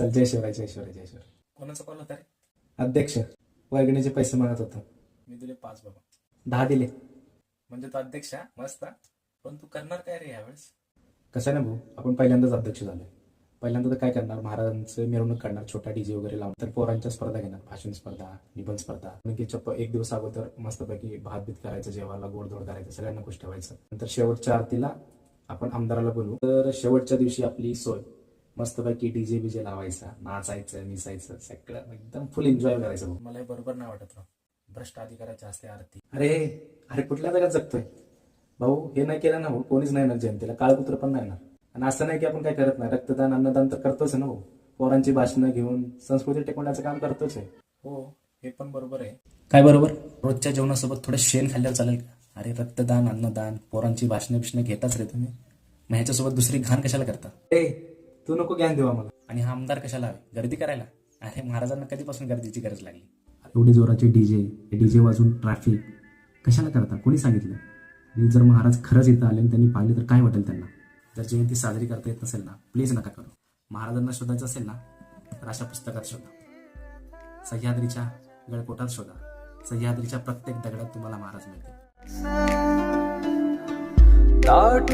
चल, जय शिवराय, जय शिवराय, जय शिवराय. कोणाचा कॉल होता रे? अध्यक्ष, वर्गणीचे पैसे मागत होता. मी दिले 5 बाबा. 10 दिले. म्हणजे तो अध्यक्ष हा? मस्त हा. पण तू करणार काय रे यावेळेस? कसं ना भाऊ, आपण पहिल्यांदाच अध्यक्ष झालोय. पहिल्यांदा तर काय करणार, महाराजांचं मिरवणूक काढणार, छोटा डीजे वगैरे लावून, तर पोरांच्या स्पर्धा घेणार, भाषण स्पर्धा, निबंध स्पर्धा. की एक दिवस अगोदर मस्तपैकी भात बीत करायचं, जेवायला गोडधोड करायचं, सगळ्यांना खुश ठेवायचं. नंतर शेवटच्या आरतीला आपण आमदाराला बोलवू. तर शेवटच्या दिवशी आपली सोय, मस्तपैकी डीजे बीजे लावायचा, नाचायचं, मिसायचं, सगळं एकदम फुल एन्जॉय करायचं भाऊ. मला हे बरोबर नाही वाटत राव. भ्रष्ट अधिकाराची असते आरती. अरे अरे, कुठल्या जगात जगतोय भाऊ? हे नाही केलं ना भाऊ, कोणीच नाही येणार जयंतीला, काळकुत्र पण नाही येणार. आणि असं नाही की आपण काय करत नाही, रक्तदान अन्नदान तर करतोच ना भाऊ. पोरांची भाषणं घेऊन संस्कृती टिकवण्याचं काम करतोच आहे. हो, हे पण बरोबर आहे. काय बरोबर? रोजच्या जेवणासोबत थोडं शेण खाल्ल्यावर चालेल का? अरे रक्तदान, अन्नदान, पोरांची भाषणं बिषणं घेताच रे तुम्ही. मग ह्याच्यासोबत दुसरी घाण कशाला करता? ए, तू नको ज्ञान देऊ आम्हाला. आणि हा आमदार कशाला हवे? गर्दी करायला? अरे महाराजांना कधीपासून गर्दीची गरज लागली? एवढी जोराचे डीजे वाजून ट्रॅफिक कशाला करता? कोणी सांगितलं? आणि जर महाराज खरंच इथं आले आणि त्यांनी पाहिले तर काय वाटेल त्यांना? जर जयंती साजरी करता येत नसेल ना, प्लीज नका करू. महाराजांना शोधायचं असेल ना, तर अशा पुस्तकात शोधा, सह्याद्रीच्या गळकोटात शोधा. सह्याद्रीच्या प्रत्येक दगडात तुम्हाला महाराज मिळतील. ताठ